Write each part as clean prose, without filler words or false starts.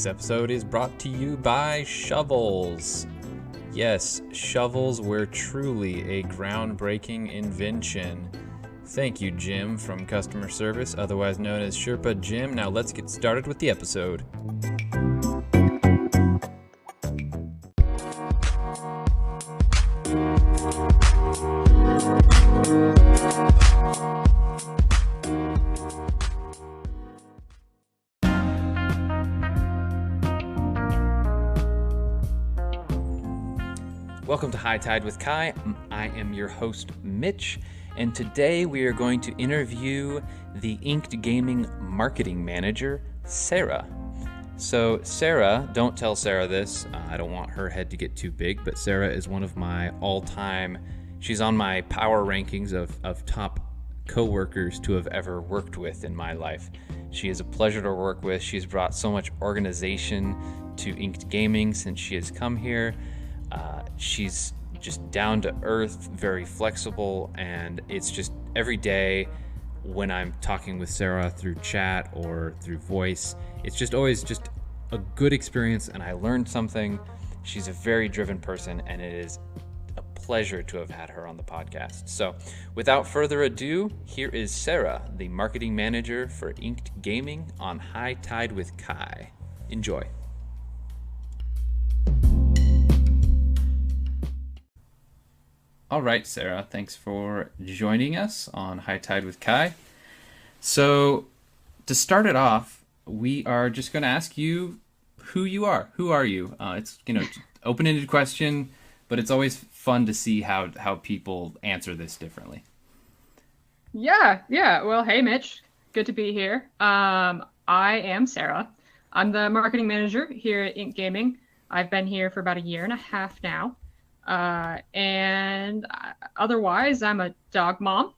This episode is brought to you by shovels. Yes, shovels were truly a groundbreaking invention. Thank you, Jim from customer service, otherwise known as Sherpa Jim. Now let's get started with the episode. Welcome to High Tide with Kai. I am your host, Mitch, and today we are going to interview the Inked Gaming marketing manager, Sarah. So Sarah, don't tell Sarah this, I don't want her head to get too big, but Sarah is one of my all-time, she's on my power rankings of top co-workers to have ever worked with in my life. She is a pleasure to work with. She's brought so much organization to Inked Gaming since she has come here. She's just down to earth, very flexible, and it's just every day when I'm talking with Sarah through chat or through voice, it's just always just a good experience, and I learned something. She's a very driven person, and it is a pleasure to have had her on the podcast. So without further ado, here is Sarah, the marketing manager for Inked Gaming on High Tide with Kai. Enjoy. All right, Sarah, thanks for joining us on High Tide with Kai. So to start it off, we are just going to ask you who you are. Who are you? It's open-ended question, but it's always fun to see how people answer this differently. Yeah. Well, hey, Mitch. Good to be here. I am Sarah. I'm the marketing manager here at Inked Gaming. I've been here for about a year and a half now. And otherwise, I'm a dog mom.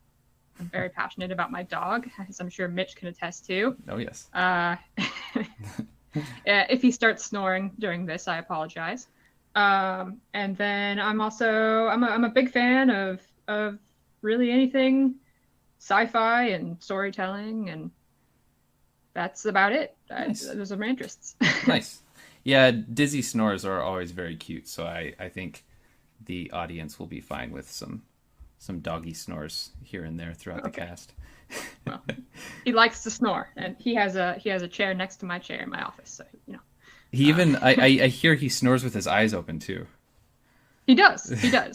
I'm very passionate about my dog, as I'm sure Mitch can attest to. Oh, yes. If he starts snoring during this, I apologize. And then I'm a big fan of really anything sci-fi and storytelling, and that's about it. Nice. Those are my interests. Nice. Yeah, dizzy snores are always very cute, so I think the audience will be fine with some doggy snores here and there throughout the cast. Well, he likes to snore, and he has a chair next to my chair in my office, so He even I hear he snores with his eyes open too. He does.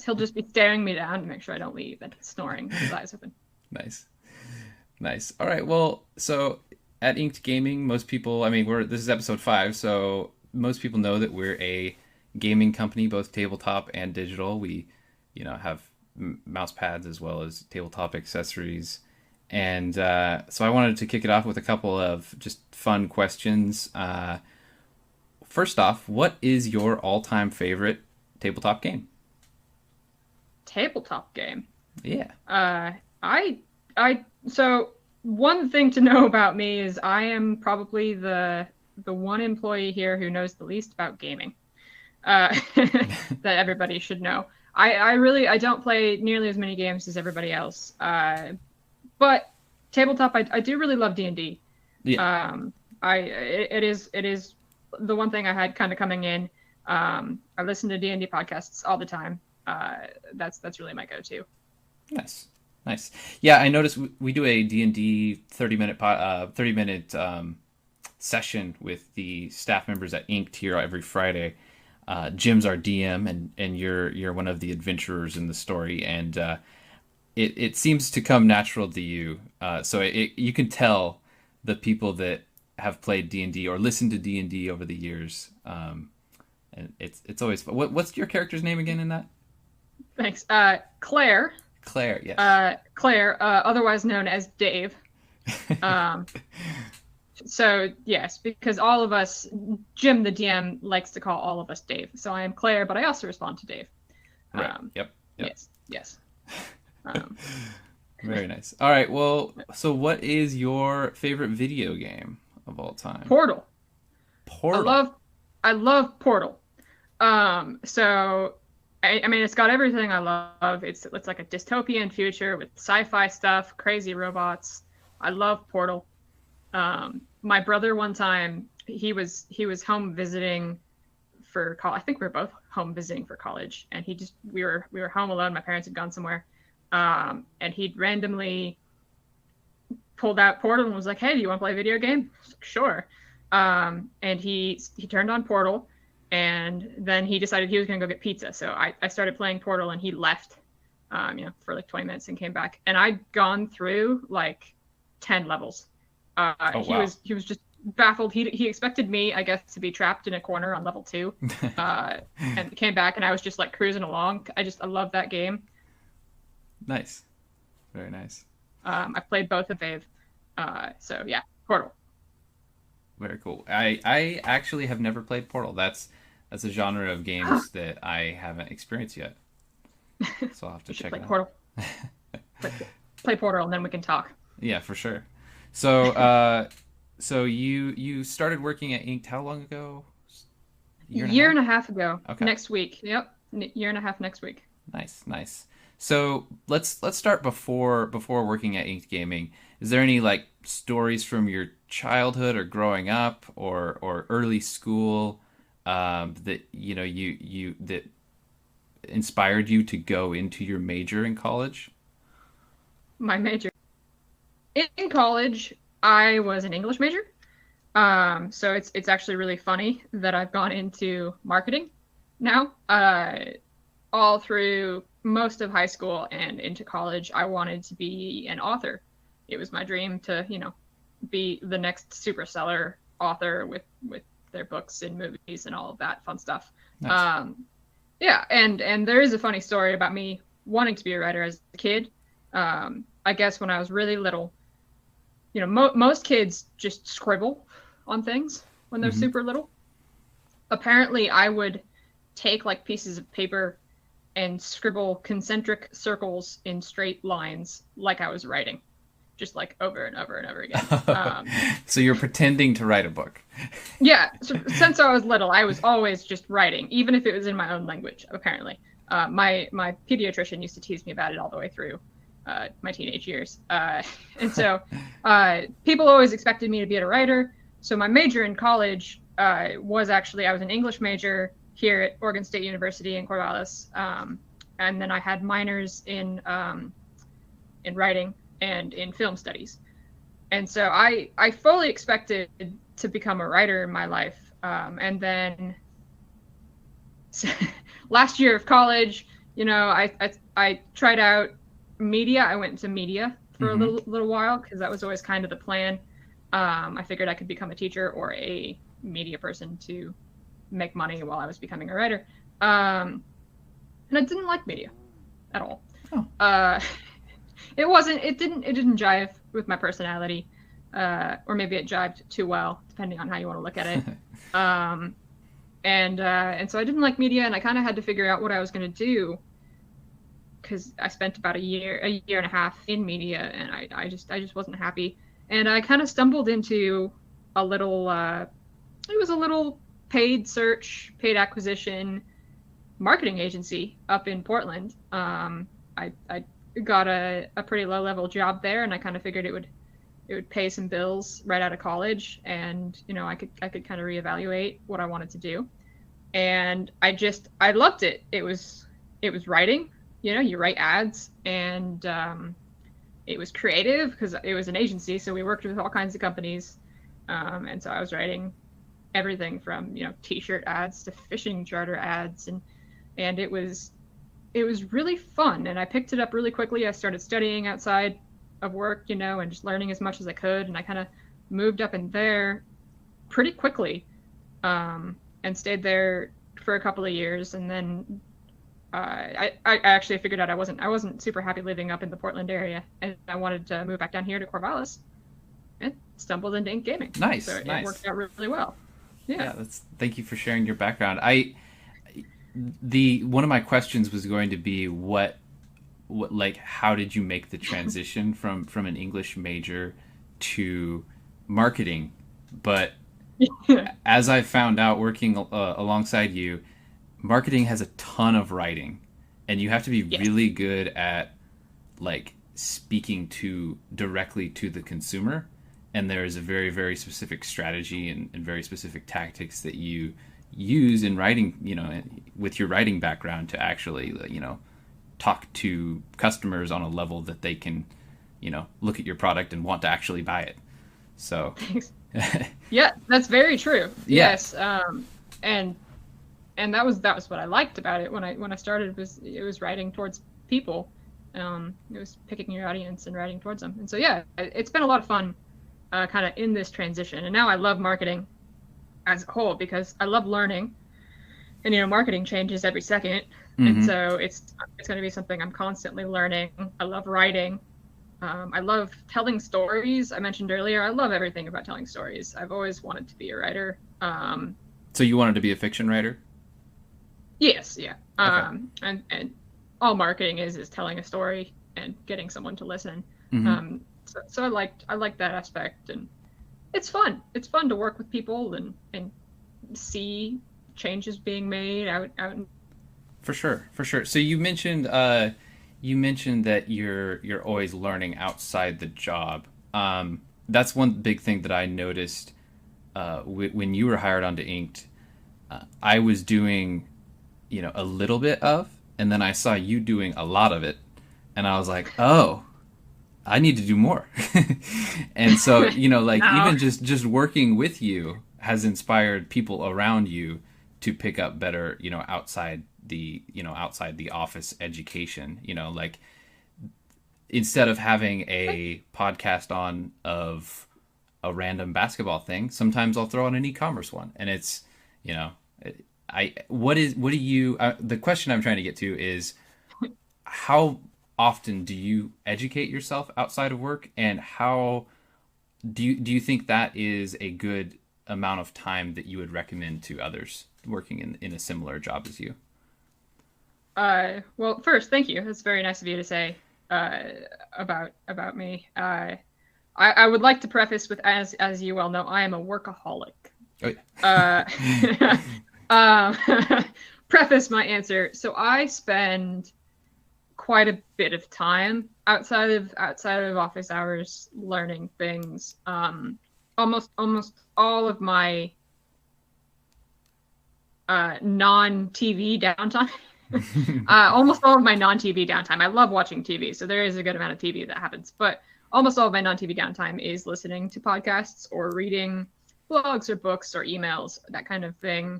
He'll just be staring me down to make sure I don't leave, and snoring with his eyes open. Nice. All right. Well, so at Inked Gaming, most people, this is episode 5, so most people know that we're a gaming company, both tabletop and digital. We, have mouse pads as well as tabletop accessories. And so I wanted to kick it off with a couple of just fun questions. First off, what is your all-time favorite tabletop game? Tabletop game? Yeah. So one thing to know about me is I am probably the one employee here who knows the least about gaming. That everybody should know. I don't play nearly as many games as everybody else. But tabletop, I do really love D&D. Yeah. It is the one thing I had kind of coming in. I listen to D&D podcasts all the time. That's really my go-to. Nice. Yeah, I noticed we do a D&D 30-minute session with the staff members at Inked here every Friday. Jim's our DM, and you're one of the adventurers in the story, and it seems to come natural to you. So you can tell the people that have played D&D or listened to D&D over the years, and it's always fun. What's your character's name again in that? Thanks. Claire. Claire, yes. Claire, otherwise known as Dave. So, yes, because all of us, Jim, the DM, likes to call all of us Dave. So I am Claire, but I also respond to Dave. Right. Yep. Yes. Very nice. All right, well, so what is your favorite video game of all time? Portal. I love Portal. So, it's got everything I love. It's like a dystopian future with sci-fi stuff, crazy robots. I love Portal. My brother one time he was home visiting for college. I think we were both home visiting for college, and we were home alone. My parents had gone somewhere, and he'd randomly pulled out Portal and was like, "Hey, do you want to play a video game?" I was like, "Sure." And he turned on Portal, and then he decided he was going to go get pizza. So I started playing Portal, and he left, for like 20 minutes and came back. And I'd gone through like 10 levels. Oh, wow. He was just baffled. He expected me, I guess, to be trapped in a corner on level 2, and came back, and I was just like cruising along. I love that game. Nice, very nice. I played both of Dave, so yeah, Portal. Very cool. I actually have never played Portal. That's a genre of games that I haven't experienced yet. So I'll have to check it out. Portal. play Portal, and then we can talk. Yeah, for sure. So so you started working at Inked how long ago? Year and a half ago. Okay. Next week. Yep. Year and a half next week. Nice. So let's start before working at Inked Gaming. Is there any like stories from your childhood or growing up or early school that you that inspired you to go into your major in college? My major in college, I was an English major. So it's actually really funny that I've gone into marketing now. All through most of high school and into college, I wanted to be an author. It was my dream to, be the next superseller author with their books and movies and all of that fun stuff. Nice. Yeah, and there is a funny story about me wanting to be a writer as a kid. I guess when I was really little, most kids just scribble on things when they're super little. Apparently, I would take like pieces of paper and scribble concentric circles in straight lines like I was writing, just like over and over and over again. So you're pretending to write a book. Yeah. So since I was little, I was always just writing, even if it was in my own language, apparently. My pediatrician used to tease me about it all the way through my teenage years. And so people always expected me to be a writer. So my major in college was actually, I was an English major here at Oregon State University in Corvallis. And then I had minors in writing and in film studies. And so I fully expected to become a writer in my life. And then last year of college, I tried out media. I went into media for a little while because that was always kind of the plan. I figured I could become a teacher or a media person to make money while I was becoming a writer. And I didn't like media at all. Oh. It didn't jive with my personality, or maybe it jived too well, depending on how you want to look at it. And so I didn't like media, and I kind of had to figure out what I was going to do, because I spent about a year and a half in media, and I just wasn't happy. And I kind of stumbled into a little, it was a little paid acquisition marketing agency up in Portland. I got a pretty low level job there, and I kind of figured it would pay some bills right out of college, and I could kind of reevaluate what I wanted to do. And I loved it. It was writing. You write ads, and it was creative because it was an agency, so we worked with all kinds of companies, and so I was writing everything from t-shirt ads to fishing charter ads, and it was really fun, and I picked it up really quickly. I started studying outside of work, and just learning as much as I could, and I kind of moved up in there pretty quickly, and stayed there for a couple of years, and then I actually figured out I wasn't super happy living up in the Portland area, and I wanted to move back down here to Corvallis, and stumbled into Inked Gaming. Nice, so nice. It worked out really well. Yeah. Thank you for sharing your background. One of my questions was going to be what how did you make the transition from an English major to marketing? But as I found out working alongside you, marketing has a ton of writing, and you have to be really good at speaking directly to the consumer. and there's a very, very specific strategy and very specific tactics that you use in writing, with your writing background to actually, talk to customers on a level that they can, look at your product and want to actually buy it. So, yeah, that's very true. Yeah. Yes. And that was what I liked about it when I started. It was writing towards people. It was picking your audience and writing towards them. And so, yeah, it's been a lot of fun, kind of in this transition. And now I love marketing as a whole because I love learning, and marketing changes every second. Mm-hmm. And so it's going to be something I'm constantly learning. I love writing. I love telling stories. I mentioned earlier, I love everything about telling stories. I've always wanted to be a writer. So you wanted to be a fiction writer? Yes, yeah. Okay. And all marketing is telling a story and getting someone to listen. Mm-hmm. So I like that aspect, and it's fun. It's fun to work with people and see changes being made out. For sure. So you mentioned that you're always learning outside the job. That's one big thing that I noticed when you were hired onto Inked. I was doing, a little bit of, and then I saw you doing a lot of it, and I was like, oh, I need to do more. And so, no. Even just working with you has inspired people around you to pick up better, outside the office education. Instead of having a podcast on of a random basketball thing, sometimes I'll throw on an e-commerce one, and it's, the question I'm trying to get to is, how often do you educate yourself outside of work, and how do you think that is a good amount of time that you would recommend to others working in a similar job as you? Well, first, thank you. That's very nice of you to say about me. I would like to preface with, as you well know, I am a workaholic. Oh, yeah. Preface my answer. So I spend quite a bit of time outside of office hours learning things. Almost all of my non-TV downtime. Almost all of my non-TV downtime. I love watching TV, so there is a good amount of TV that happens. But almost all of my non-TV downtime is listening to podcasts or reading blogs or books or emails, that kind of thing.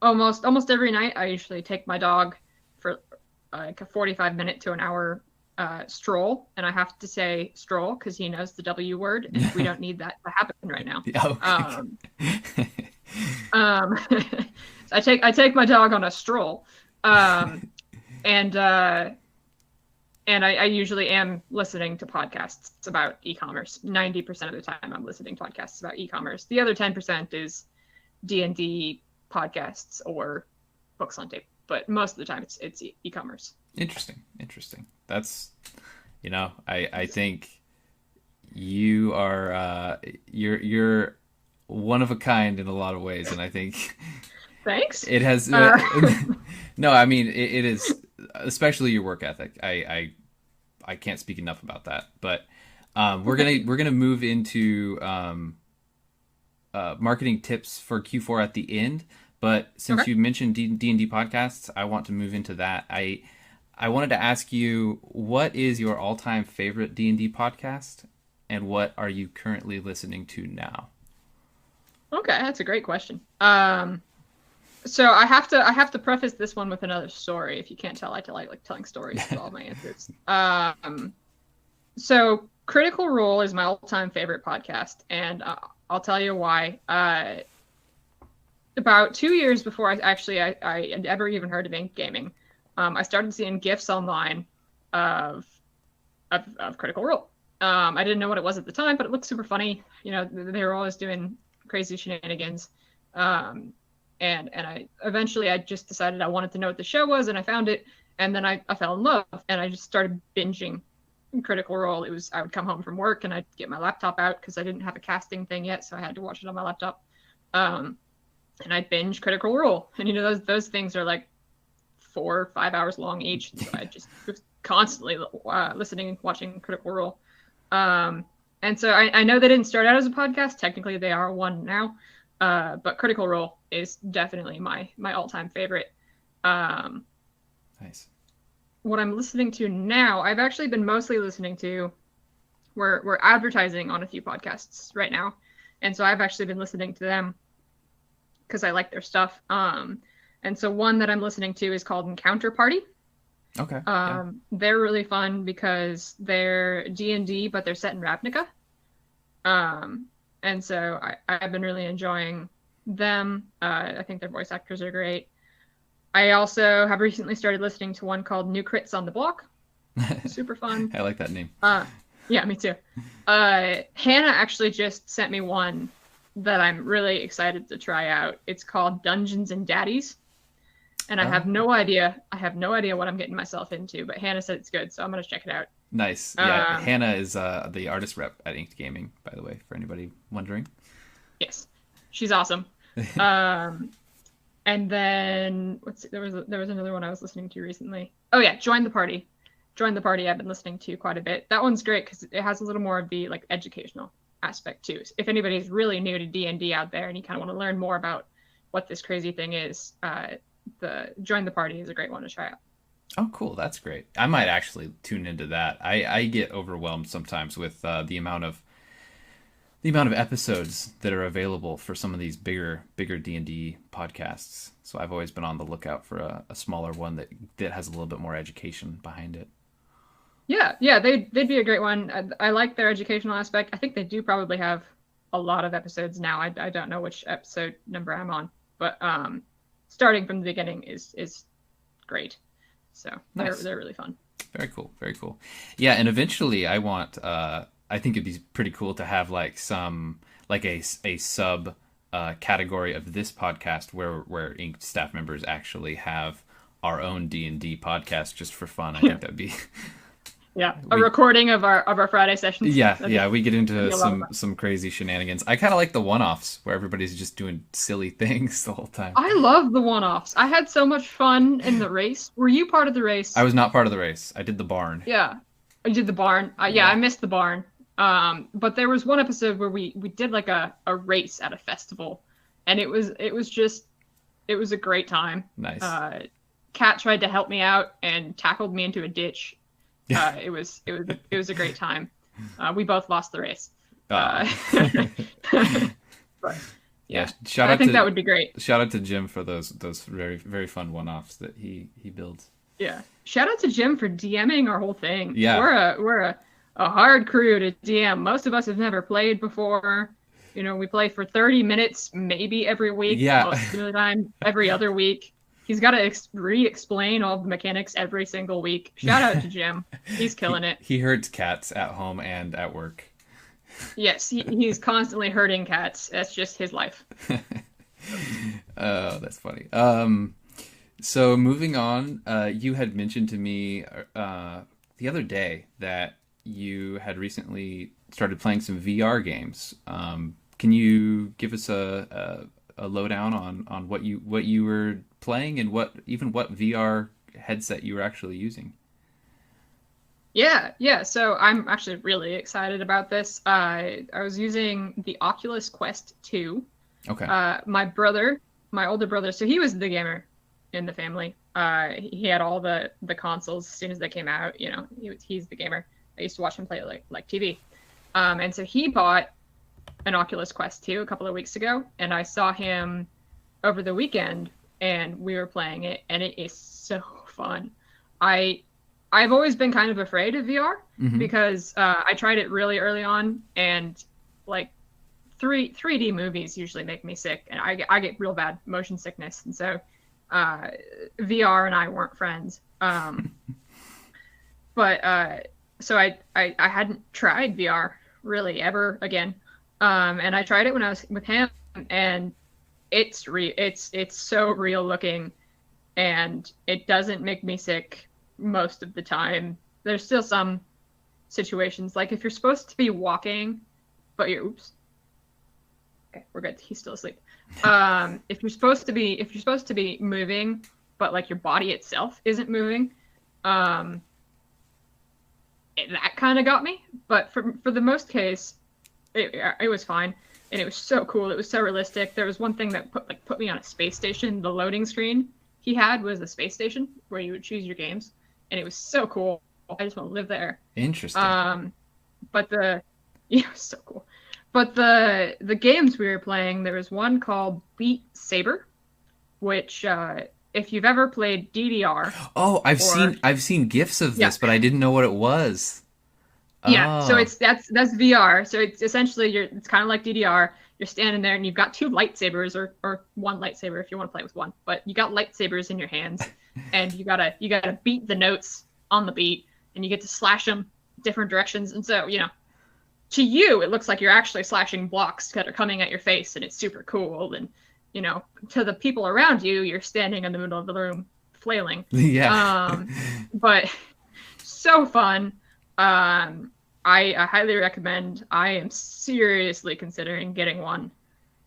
Almost every night, I usually take my dog for like a 45-minute to an hour stroll, and I have to say stroll because he knows the W word, and we don't need that to happen right now. Okay. I take my dog on a stroll, and I usually am listening to podcasts about e-commerce. 90% of the time, I'm listening to podcasts about e-commerce. The other 10% is D&D podcasts or books on tape, but most of the time it's e-commerce. Interesting. That's, I think you are you're one of a kind in a lot of ways, and I think thanks. It has no, I mean it is, especially your work ethic. I can't speak enough about that. But we're gonna move into marketing tips for Q4 at the end. But since you mentioned D&D podcasts, I want to move into that. I wanted to ask you, what is your all-time favorite D&D podcast, and what are you currently listening to now? Okay, that's a great question. So I have to preface this one with another story. If you can't tell, I like telling stories with all my answers. So Critical Role is my all-time favorite podcast, and I'll tell you why. About 2 years before I had ever even heard of Inked Gaming, I started seeing GIFs online of Critical Role. I didn't know what it was at the time, but it looked super funny. They were always doing crazy shenanigans. And I eventually just decided I wanted to know what the show was, and I found it, and then I fell in love, and I just started binging Critical Role. I would come home from work and I'd get my laptop out because I didn't have a casting thing yet, so I had to watch it on my laptop. And I'd binge Critical Role, and those things are like 4 or 5 hours long each. So I just was constantly listening and watching Critical Role. And so I know they didn't start out as a podcast. Technically, they are one now. But Critical Role is definitely my all-time favorite. Nice. What I'm listening to now, I've actually been mostly listening to, we're advertising on a few podcasts right now. And so I've actually been listening to them because I like their stuff. And so one that I'm listening to is called Encounter Party. Okay. They're really fun because they're D&D, but they're set in Ravnica. And so I've been really enjoying them. I think their voice actors are great. I also have recently started listening to one called New Crits on the Block. Super fun. I like that name. Yeah, me too. Hannah actually just sent me one that I'm really excited to try out. It's called Dungeons and Daddies. And I have no idea. I have no idea what I'm getting myself into, but Hannah said it's good, so I'm going to check it out. Nice. Yeah, Hannah is the artist rep at Inked Gaming, by the way, for anybody wondering. Yes, she's awesome. And then there was another one I was listening to recently. Oh yeah, Join the Party. Join the Party I've been listening to quite a bit. That one's great because it has a little more of the like educational aspect too. If anybody's really new to D&D out there and you kind of want to learn more about what this crazy thing is, the Join the Party is a great one to try out. Oh, cool. That's great. I might actually tune into that. I get overwhelmed sometimes with the amount of episodes that are available for some of these bigger D&D podcasts. So I've always been on the lookout for a smaller one that has a little bit more education behind it. Yeah, they'd be a great one. I like their educational aspect. I think they do probably have a lot of episodes now. I don't know which episode number I'm on, but starting from the beginning is great. So nice. They're really fun. Very cool. Very cool. Yeah, and eventually I want I think it'd be pretty cool to have like some like a sub category of this podcast where Inked staff members actually have our own D&D podcast just for fun. I think that'd be a recording of our Friday sessions. Yeah, we get into some crazy shenanigans. I kind of like the one-offs where everybody's just doing silly things the whole time. I love the one-offs. I had so much fun in the race. Were you part of the race? I was not part of the race. I did the barn. Yeah, I did the barn. I missed the barn. But there was one episode where we did like a race at a festival, and it was a great time. Nice. Kat tried to help me out and tackled me into a ditch. It was a great time. We both lost the race. But yeah, I think that would be great. Shout out to Jim for those very very fun one-offs that he builds. Yeah, shout out to Jim for DMing our whole thing. Yeah, we're a hard crew to DM. Most of us have never played before. You know, we play for 30 minutes maybe every week. Yeah, most of the time every other week. He's got to re-explain all the mechanics every single week. Shout out to Jim. He's killing it. He herds cats at home and at work. Yes, he's constantly herding cats. That's just his life. Oh, that's funny. So moving on, you had mentioned to me the other day that you had recently started playing some VR games. Can you give us a lowdown on what you were playing and what VR headset you were actually using? Yeah. So I'm actually really excited about this. I was using the Oculus Quest 2. Okay. My older brother, so he was the gamer in the family. He had all the consoles as soon as they came out. You know, he's the gamer. I used to watch him play like TV. And so he bought an Oculus Quest 2 a couple of weeks ago, and I saw him over the weekend, and we were playing it, and it is so fun. I've always been kind of afraid of VR because I tried it really early on, and like 3D movies usually make me sick, and I get real bad motion sickness, and so VR and I weren't friends. But so I hadn't tried VR really ever again, and I tried it when I was with him, and it's so real looking, and it doesn't make me sick most of the time. There's still some situations, like if you're supposed to be walking, but you're okay, we're good. He's still asleep. If you're supposed to be moving, but like your body itself isn't moving, that kind of got me. But for the most case, it was fine, and it was so cool. It was so realistic. There was one thing that put me on a space station. The loading screen he had was a space station where you would choose your games, and it was so cool. I just want to live there. Interesting. But it was so cool. But the games we were playing, there was one called Beat Saber, which if you've ever played DDR. Oh, I've seen GIFs of this, but I didn't know what it was. Yeah, so that's VR. So it's essentially it's kind of like DDR. You're standing there and you've got two lightsabers or one lightsaber if you want to play with one, but you got lightsabers in your hands, and you gotta beat the notes on the beat, and you get to slash them different directions. And so to you, it looks like you're actually slashing blocks that are coming at your face, and it's super cool. And, to the people around you, you're standing in the middle of the room flailing. Yeah. But so fun. I highly recommend. I am seriously considering getting one.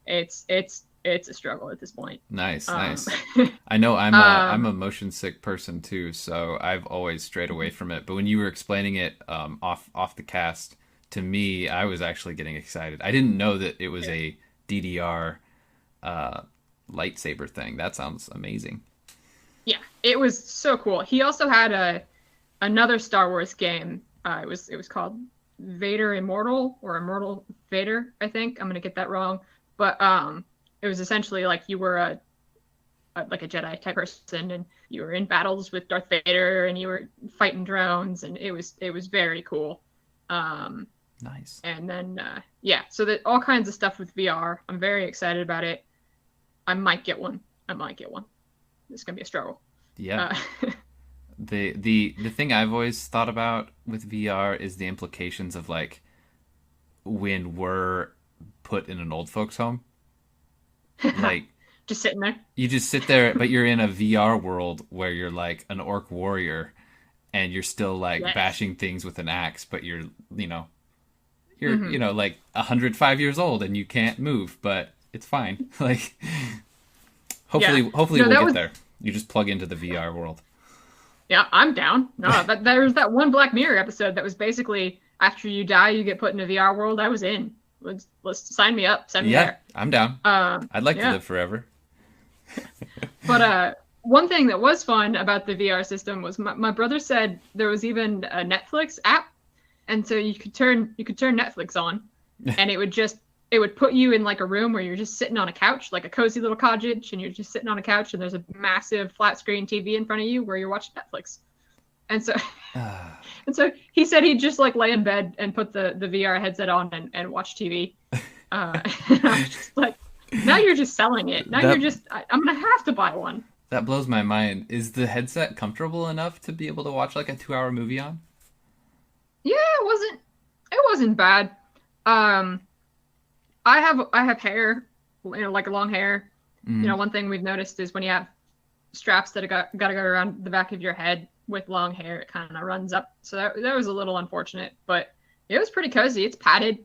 It's a struggle at this point. Nice. I know I'm a motion sick person too, so I've always strayed away from it. But when you were explaining it off the cast, to me, I was actually getting excited. I didn't know that it was a DDR lightsaber thing. That sounds amazing. Yeah, it was so cool. He also had another Star Wars game. It was called Vader Immortal or Immortal Vader, I think. I'm gonna get that wrong, but it was essentially like you were a Jedi type person, and you were in battles with Darth Vader, and you were fighting drones, and it was very cool. Nice. And then so that all kinds of stuff with VR. I'm very excited about it. I might get one. It's gonna be a struggle. Yeah. The thing I've always thought about with VR is the implications of like when we're put in an old folks home. Like just sitting there. You just sit there, but you're in a VR world where you're like an orc warrior, and you're still like bashing things with an axe, but you're like 105 years old and you can't move, but it's fine. Like hopefully we'll get there. You just plug into the VR world. Yeah, I'm down. No, there's that one Black Mirror episode that was basically after you die, you get put in a VR world. I was in. Let's sign me up. Send me there. I'm down. I'd like to live forever. But one thing that was fun about the VR system was my brother said there was even a Netflix app, and so you could turn Netflix on, and it would put you in like a room where you're just sitting on a couch, like a cozy little cottage, and you're just sitting on a couch, and there's a massive flat screen TV in front of you where you're watching Netflix. And so he said he'd just like lay in bed and put the VR headset on and watch TV. And I was just like, now you're just selling it. Now I'm going to have to buy one. That blows my mind. Is the headset comfortable enough to be able to watch like a 2-hour movie on? Yeah, it wasn't bad. I have hair, like long hair. Mm. One thing we've noticed is when you have straps that got to go around the back of your head with long hair, it kind of runs up. So that was a little unfortunate, but it was pretty cozy. It's padded.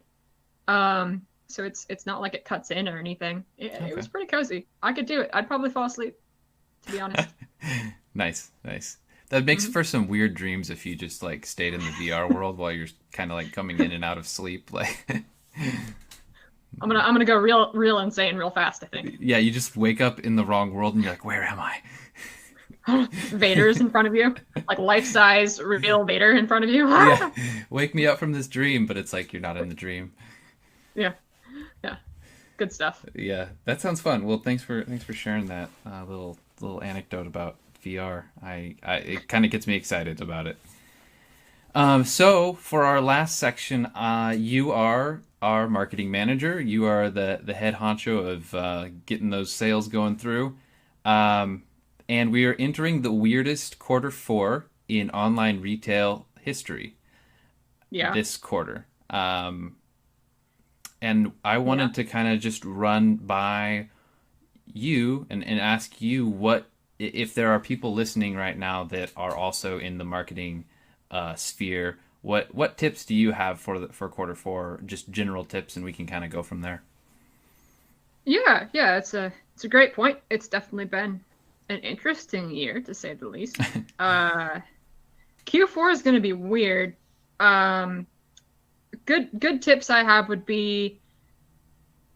So it's not like it cuts in or anything. It was pretty cozy. I could do it. I'd probably fall asleep, to be honest. Nice. That makes for some weird dreams if you just like stayed in the VR world while you're kind of like coming in and out of sleep. Like I'm gonna go real insane real fast, I think. Yeah, you just wake up in the wrong world and you're like, where am I? Vader's in front of you, like life-size real Vader in front of you. Yeah, wake me up from this dream, but it's like you're not in the dream. Yeah, good stuff. Yeah, that sounds fun. Well, thanks for sharing that little anecdote about VR. It kind of gets me excited about it. So for our last section, you are our marketing manager. You are the head honcho of getting those sales going through. And we are entering the weirdest Q4 in online retail history. Yeah. This quarter. And I wanted to kind of just run by you and ask you what, if there are people listening right now that are also in the marketing sphere, what tips do you have for Q4? Just general tips, and we can kind of go from there. Yeah, it's a great point. It's definitely been an interesting year, to say the least. Q4 is going to be weird. good tips I have would be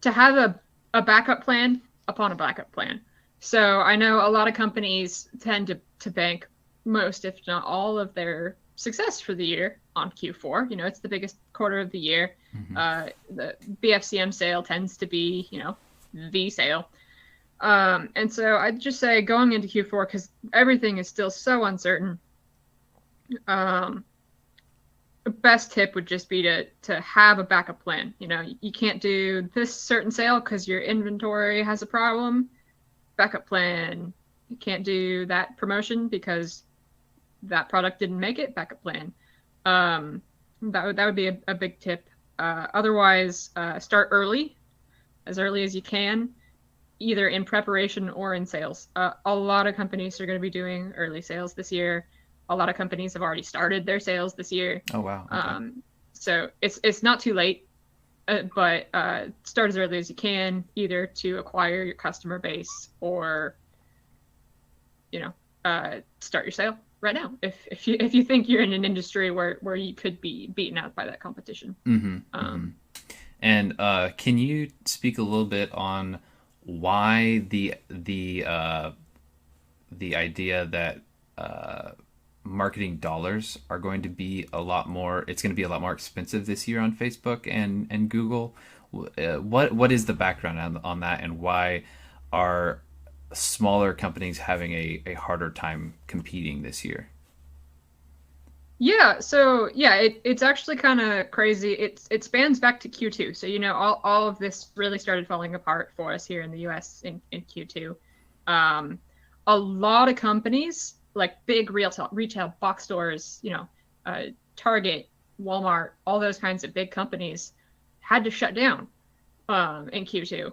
to have a backup plan upon a backup plan. So I know a lot of companies tend to bank most, if not all, of their success for the year on Q4. You know, it's the biggest quarter of the year. The BFCM sale tends to be, you know, the sale. And so I'd just say going into Q4, because everything is still so uncertain, the best tip would just be to have a backup plan. You know, you can't do this certain sale because your inventory has a problem. Backup plan. You can't do that promotion because that product didn't make it. Backup plan. That would be a big tip. Otherwise, start early as you can, either in preparation or in sales. A lot of companies are going to be doing early sales this year. A lot of companies have already started their sales this year. Oh, wow. Okay. So it's not too late, but start as early as you can, either to acquire your customer base or, you know, start your sale right now. If you think you're in an industry where you could be beaten out by that competition. And can you speak a little bit on why the idea that marketing dollars are going to be a lot more expensive this year on Facebook and Google? What is the background on that, and why are smaller companies having a harder time competing this year? Yeah, so yeah, it's actually kind of crazy. It spans back to Q2. So, you know, all of this really started falling apart for us here in the US in Q2. A lot of companies, like big retail box stores, you know, Target, Walmart, all those kinds of big companies had to shut down in Q2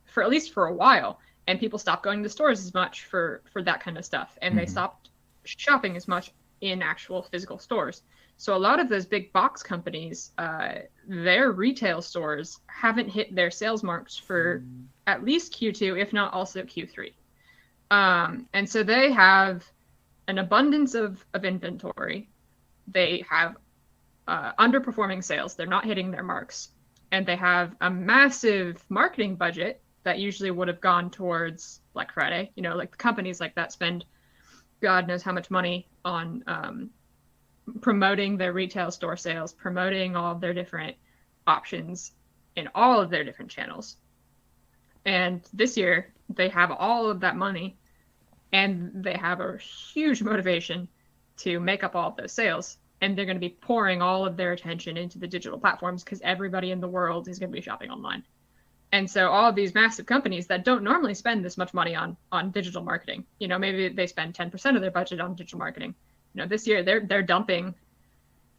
for at least for a while. And people stopped going to stores as much for that kind of stuff. And they stopped shopping as much in actual physical stores. So a lot of those big box companies, their retail stores haven't hit their sales marks for at least Q2, if not also Q3. And so they have an abundance of inventory. They have underperforming sales. They're not hitting their marks. And they have a massive marketing budget that usually would have gone towards Black Friday. You know, like the companies like that spend God knows how much money on promoting their retail store sales, promoting all of their different options in all of their different channels. And this year, they have all of that money, and they have a huge motivation to make up all of those sales. And they're going to be pouring all of their attention into the digital platforms because everybody in the world is going to be shopping online. And so all of these massive companies that don't normally spend this much money on digital marketing, you know, maybe they spend 10% of their budget on digital marketing. You know, this year they're dumping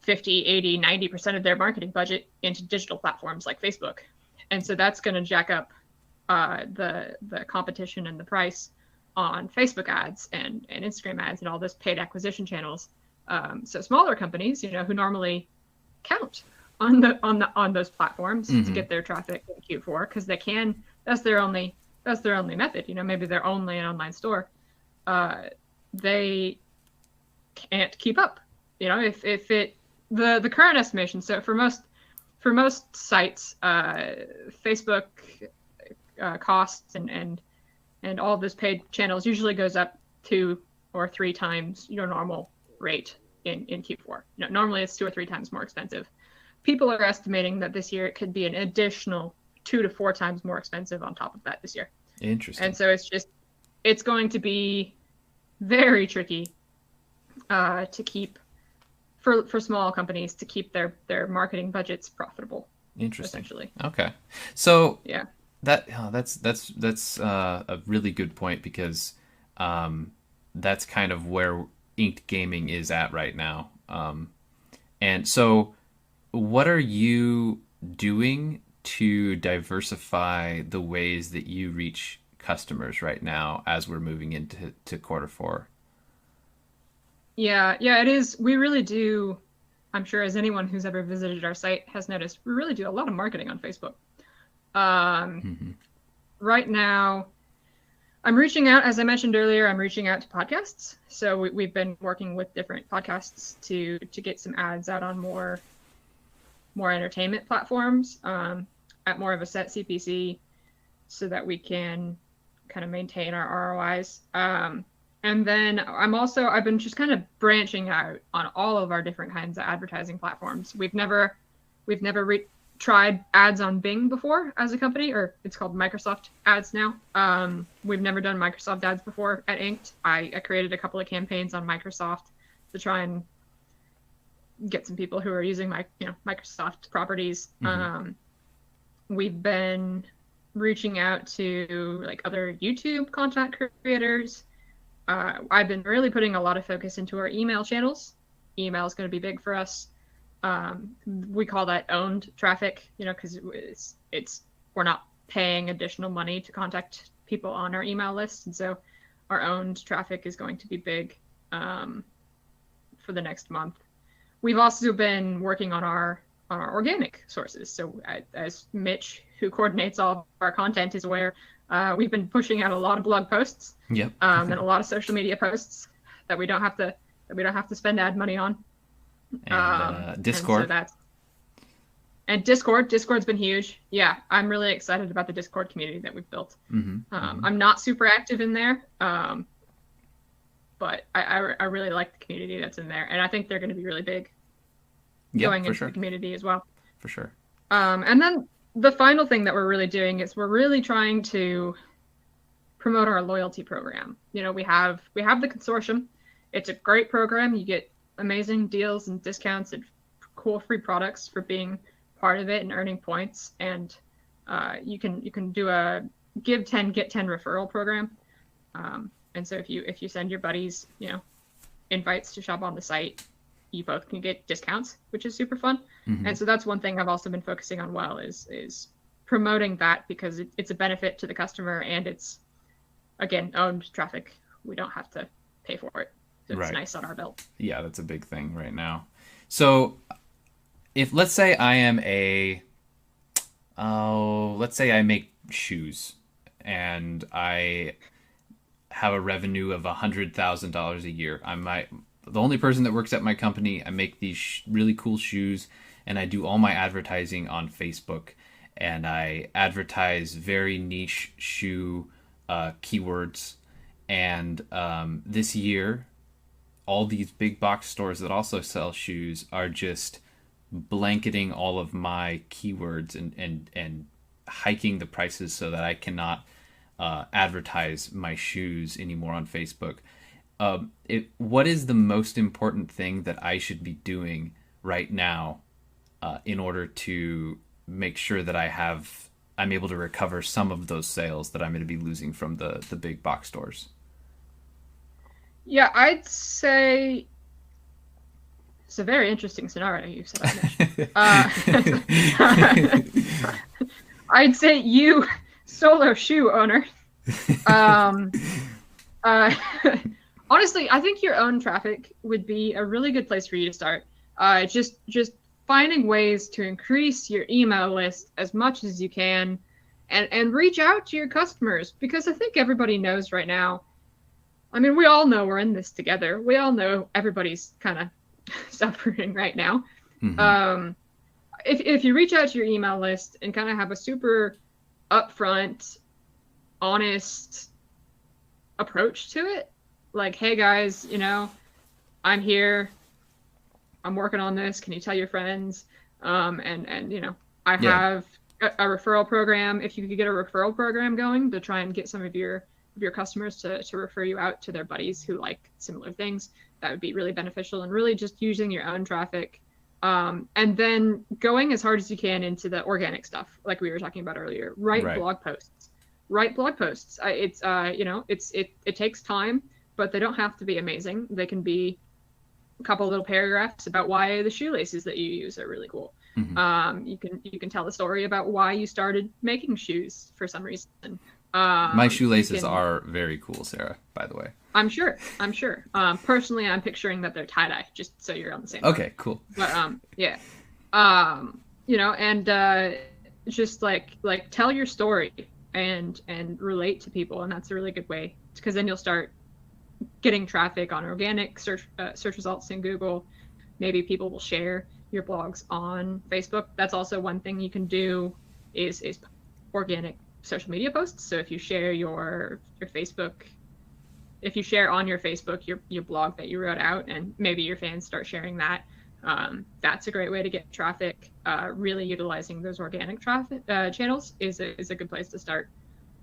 50, 80, 90% of their marketing budget into digital platforms like Facebook. And so that's going to jack up the competition and the price on Facebook ads and Instagram ads and all those paid acquisition channels. So smaller companies, you know, who normally count on those platforms to get their traffic in Q4 because they can. That's their only method. You know, maybe they're only an online store. They can't keep up. You know, if the current estimation. So for most sites, Facebook costs and all of those paid channels usually goes up 2 or 3 times your normal rate in Q4. You know, normally it's 2 or 3 times more expensive. People are estimating that this year it could be an additional 2 to 4 times more expensive on top of that this year. Interesting. And so it's going to be very tricky to keep for small companies to keep their marketing budgets profitable. Interesting. Essentially. Okay. So yeah, that's a really good point because that's kind of where Inked Gaming is at right now. And so what are you doing to diversify the ways that you reach customers right now as we're moving into Q4? Yeah, it is. We really do. I'm sure as anyone who's ever visited our site has noticed, we really do a lot of marketing on Facebook. Right now, I'm reaching out, as I mentioned earlier, I'm reaching out to podcasts. So we've been working with different podcasts to get some ads out on more more entertainment platforms at more of a set CPC so that we can kind of maintain our ROIs. And then I've been just kind of branching out on all of our different kinds of advertising platforms. We've never tried ads on Bing before as a company, or it's called Microsoft Ads now. We've never done Microsoft Ads before at Inked. I created a couple of campaigns on Microsoft to try and get some people who are using Microsoft properties. We've been reaching out to like other YouTube content creators. I've been really putting a lot of focus into our email channels. Email is going to be big for us. We call that owned traffic, because we're not paying additional money to contact people on our email list, and so our owned traffic is going to be big for the next month. We've also been working on our organic sources. So as Mitch, who coordinates all of our content, is aware, we've been pushing out a lot of blog posts, Yep. And a lot of social media posts that we don't have to spend ad money on. And Discord. And Discord's been huge. Yeah, I'm really excited about the Discord community that we've built. I'm not super active in there, but I really like the community that's in there, and I think they're going to be really big going into the community as well. For sure. And then the final thing that we're really doing is we're really trying to promote our loyalty program. We have the consortium. It's a great program. You get amazing deals and discounts and cool free products for being part of it and earning points. And you can do a give 10 get 10 referral program. And so if you send your buddies invites to shop on the site, you both can get discounts, which is super fun. And so that's one thing I've also been focusing on is promoting that, because it's a benefit to the customer, and it's, again, owned traffic. We don't have to pay for it. So it's nice on our belt. Yeah, that's a big thing right now. So if, let's say I am let's say I make shoes and I have a revenue of $100,000 a year. I'm the only person that works at my company. I make these really cool shoes, and I do all my advertising on Facebook, and I advertise very niche shoe keywords. And this year, all these big box stores that also sell shoes are just blanketing all of my keywords and hiking the prices so that I cannot advertise my shoes anymore on Facebook. What is the most important thing that I should be doing right now in order to make sure that I'm able to recover some of those sales that I'm going to be losing from the big box stores? Yeah, I'd say it's a very interesting scenario you set up. I'd say you, solo shoe owner, honestly, I think your own traffic would be a really good place for you to start. Just finding ways to increase your email list as much as you can, and reach out to your customers, because I think everybody knows right now. I mean, we all know we're in this together. We all know everybody's kind of suffering right now. If you reach out to your email list and kind of have a super upfront, honest approach to it, like, hey guys, I'm here, I'm working on this, can you tell your friends? And I have a referral program. If you could get a referral program going to try and get some of your customers to refer you out to their buddies who like similar things, that would be really beneficial. And really just using your own traffic, and then going as hard as you can into the organic stuff, like we were talking about earlier. Write blog posts. It takes time, but they don't have to be amazing. They can be a couple little paragraphs about why the shoelaces that you use are really cool. You can tell the story about why you started making shoes for some reason. My shoelaces are very cool, Sarah, by the way. I'm sure. Personally, I'm picturing that they're tie-dye, just so you're on the same Okay, line. Cool. But just like tell your story and relate to people, and that's a really good way, because then you'll start getting traffic on organic search results in Google. Maybe people will share your blogs on Facebook. That's also one thing you can do is organic social media posts. So if you share your Facebook, if you share on your Facebook your blog that you wrote out, and maybe your fans start sharing that, that's a great way to get traffic. Really utilizing those organic traffic channels is a good place to start.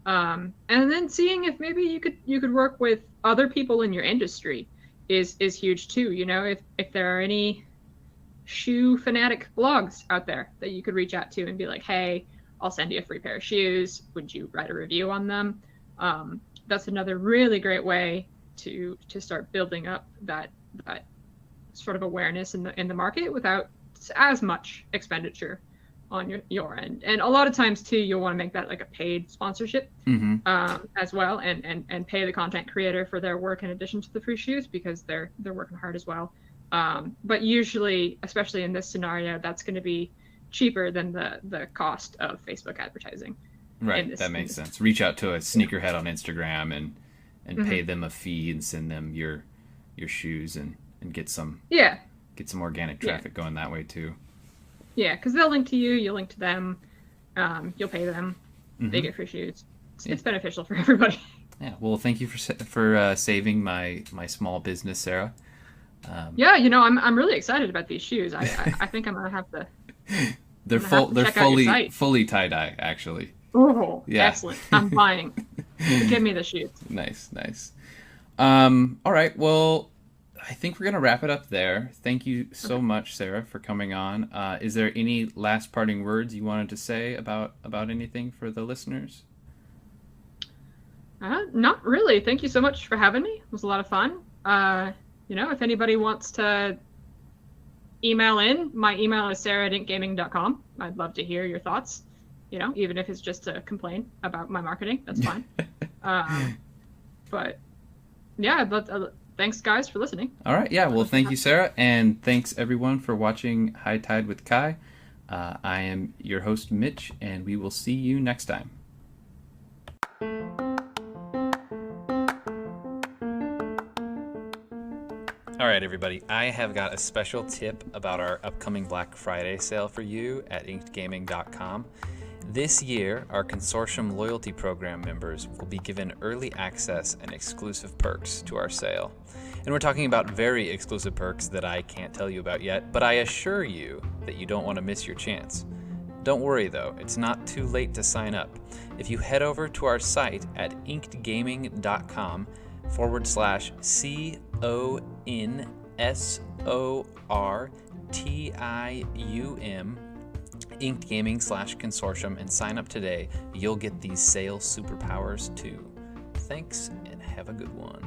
And then seeing if maybe you could work with other people in your industry is huge too. You know, if there are any shoe fanatic blogs out there that you could reach out to and be like, hey, I'll send you a free pair of shoes. Would you write a review on them? That's another really great way to start building up that sort of awareness in the market without as much expenditure on your end. And a lot of times too, you'll want to make that like a paid sponsorship as well, and pay the content creator for their work in addition to the free shoes, because they're working hard as well. But usually, especially in this scenario, that's going to be cheaper than the cost of Facebook advertising. Right, that makes sense. Reach out to a sneakerhead on Instagram and pay them a fee and send them your shoes and get some organic traffic going that way too. Yeah, because they'll link to you, you'll link to them, you'll pay them, they get free shoes. It's beneficial for everybody. Yeah, well, thank you for saving my small business, Sarah. Yeah, you know, I'm really excited about these shoes. I think I'm gonna have to. They're fully tie-dye, actually. Oh, yeah. Excellent! I'm buying. Give me the shoes. Nice. All right, well, I think we're gonna wrap it up there. Thank you so much, Sarah, for coming on. Is there any last parting words you wanted to say about anything for the listeners? Not really. Thank you so much for having me. It was a lot of fun. You know, if anybody wants to email in, my email is sarah@inkgaming.com. I'd love to hear your thoughts. You know, even if it's just to complain about my marketing, that's fine. But yeah, thanks guys for listening. All right, yeah, well, thank you, Sarah, and thanks everyone for watching High Tide with Kai. I am your host, Mitch, and we will see you next time. All right, everybody, I have got a special tip about our upcoming Black Friday sale for you at inkedgaming.com. This year, our consortium loyalty program members will be given early access and exclusive perks to our sale. And we're talking about very exclusive perks that I can't tell you about yet, but I assure you that you don't want to miss your chance. Don't worry though, it's not too late to sign up. If you head over to our site at inkedgaming.com/CONSORTIUM Inked Gaming /consortium and sign up today, you'll get these sales superpowers too. Thanks and have a good one.